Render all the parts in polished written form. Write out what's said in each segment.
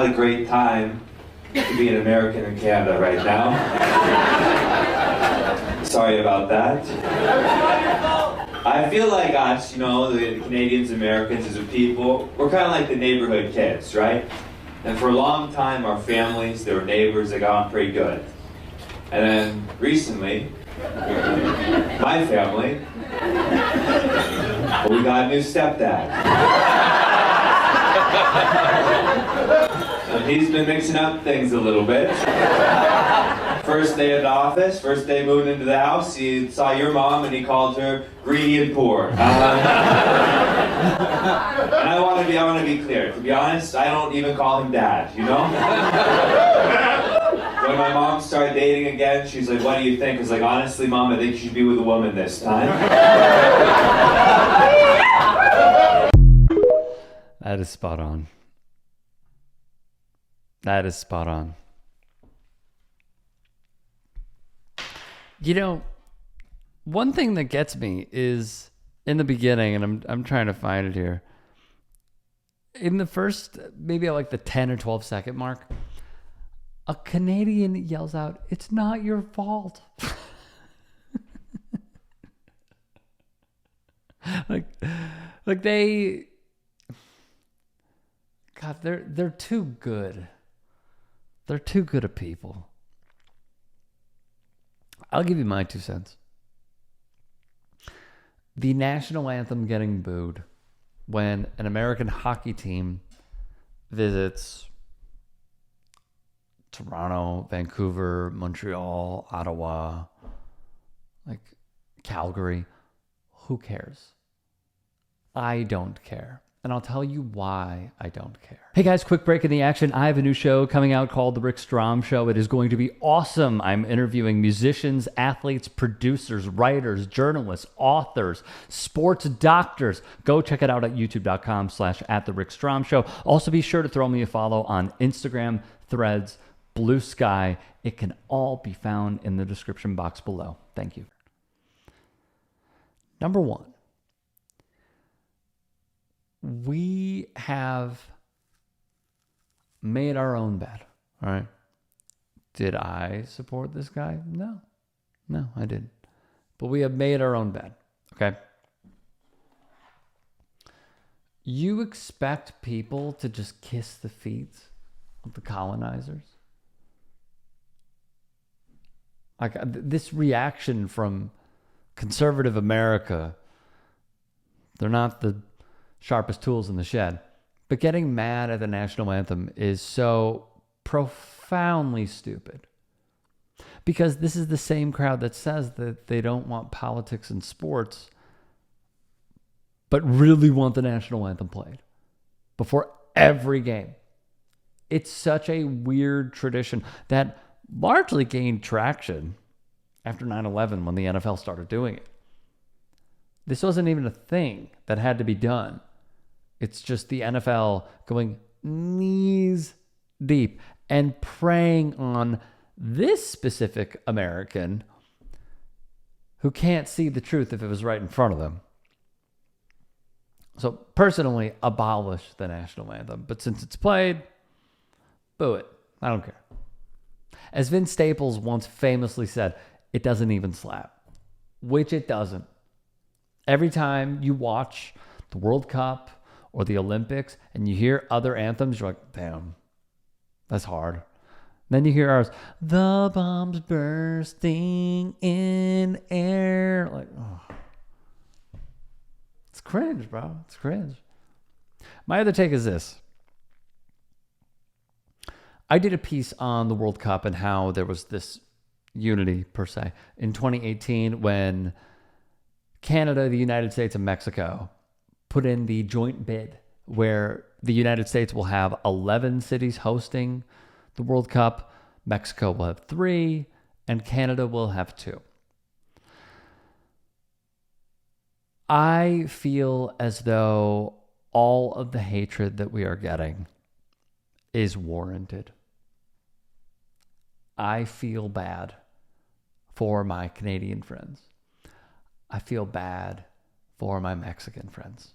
not a great time to be an American in Canada right now. Sorry about that. I feel like us, the Canadians, Americans as a people, we're kind of like the neighborhood kids, right? And for a long time, our families, they were neighbors, they got on pretty good. And then recently, my family, we got a new stepdad. And he's been mixing up things a little bit. First day at the office, first day moving into the house, he saw your mom and he called her greedy and poor. And I want to be clear. To be honest, I don't even call him dad, When my mom started dating again, she's like, what do you think? I was like, honestly, Mom, I think you should be with a woman this time. That is spot on. That is spot on. One thing that gets me is in the beginning, and I'm trying to find it here. In the first, maybe at like the 10 or 12 second mark, a Canadian yells out, "It's not your fault." like they, God, they're too good. They're too good of people. I'll give you my 2 cents. The national anthem getting booed when an American hockey team visits Toronto, Vancouver, Montreal, Ottawa, Calgary. Who cares? I don't care. And I'll tell you why I don't care. Hey guys, quick break in the action. I have a new show coming out called The Rick Strom Show. It is going to be awesome. I'm interviewing musicians, athletes, producers, writers, journalists, authors, sports doctors. Go check it out at youtube.com/@TheRickStromShow. Also be sure to throw me a follow on Instagram, Threads, Blue Sky. It can all be found in the description box below. Thank you. Number one. We have made our own bed, all right? Did I support this guy? No, I didn't. But we have made our own bed, okay? You expect people to just kiss the feet of the colonizers? This reaction from conservative America, they're not the sharpest tools in the shed. But getting mad at the national anthem is so profoundly stupid. Because this is the same crowd that says that they don't want politics in sports, but really want the national anthem played before every game. It's such a weird tradition that largely gained traction after 9/11 when the NFL started doing it. This wasn't even a thing that had to be done. It's just the NFL going knees deep and preying on this specific American who can't see the truth if it was right in front of them. So personally, abolish the national anthem. But since it's played, boo it. I don't care. As Vince Staples once famously said, it doesn't even slap. Which it doesn't. Every time you watch the World Cup or the Olympics and you hear other anthems, you're like, damn, that's hard. Then you hear ours, the bombs bursting in air. Like, oh. It's cringe, bro. It's cringe. My other take is this. I did a piece on the World Cup and how there was this unity, per se, in 2018 when Canada, the United States, and Mexico put in the joint bid where the United States will have 11 cities hosting the World Cup, Mexico will have 3, and Canada will have 2. I feel as though all of the hatred that we are getting is warranted. I feel bad for my Canadian friends. I feel bad for my Mexican friends.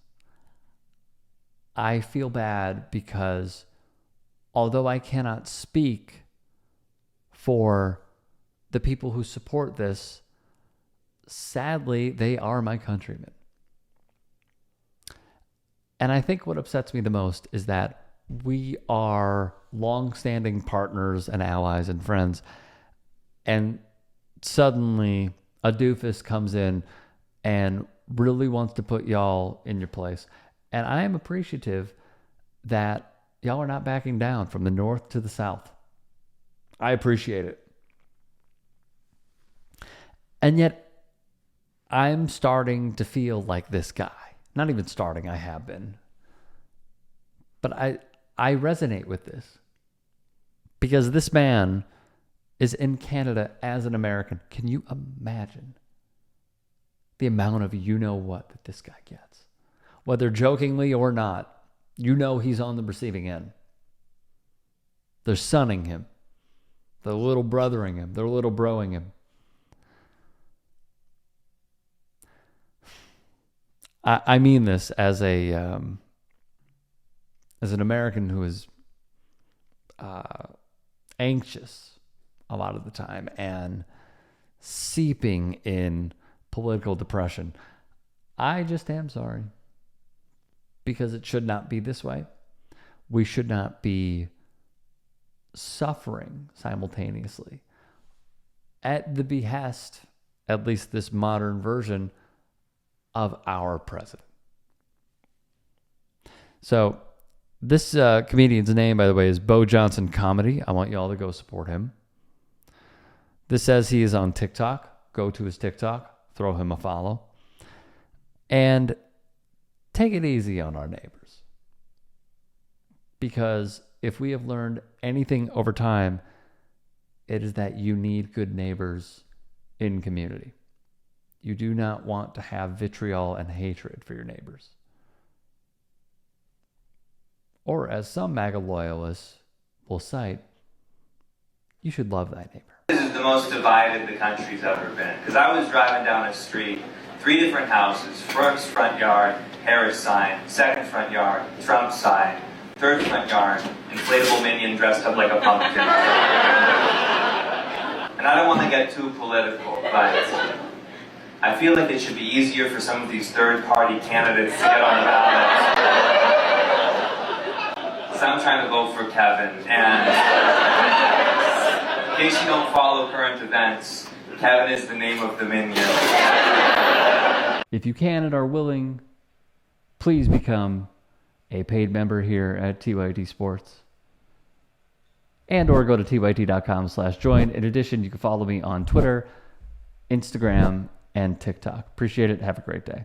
I feel bad because although I cannot speak for the people who support this, sadly, they are my countrymen. And I think what upsets me the most is that we are long-standing partners and allies and friends, and suddenly a doofus comes in and really wants to put y'all in your place. And I am appreciative that y'all are not backing down from the north to the south. I appreciate it. And yet, I'm starting to feel like this guy. Not even starting, I have been. But I resonate with this. Because this man is in Canada as an American. Can you imagine the amount of you-know-what that this guy gets? Whether jokingly or not, you know he's on the receiving end. They're sunning him. They're little brothering him. They're little broing him. I mean this as an American who is anxious a lot of the time and seeping in political depression. I just am sorry, because it should not be this way. We should not be suffering simultaneously at the behest, at least this modern version, of our president. So this comedian's name, by the way, is Bo Johnson Comedy. I want you all to go support him. This says he is on TikTok. Go to his TikTok. Throw him a follow. And take it easy on our neighbors. Because if we have learned anything over time, it is that you need good neighbors in community. You do not want to have vitriol and hatred for your neighbors. Or as some MAGA loyalists will cite, you should love thy neighbor. This is the most divided the country's ever been. Because I was driving down a street, 3 different houses, first front yard, Harris sign, second front yard, Trump sign, third front yard, inflatable minion dressed up like a pumpkin. And I don't want to get too political, but I feel like it should be easier for some of these third-party candidates to get on the ballot. So I'm trying to vote for Kevin, and in case you don't follow current events, Kevin is the name of the minion. If you can and are willing, please become a paid member here at TYT Sports. And or go to tyt.com/join. In addition, you can follow me on Twitter, Instagram, and TikTok. Appreciate it. Have a great day.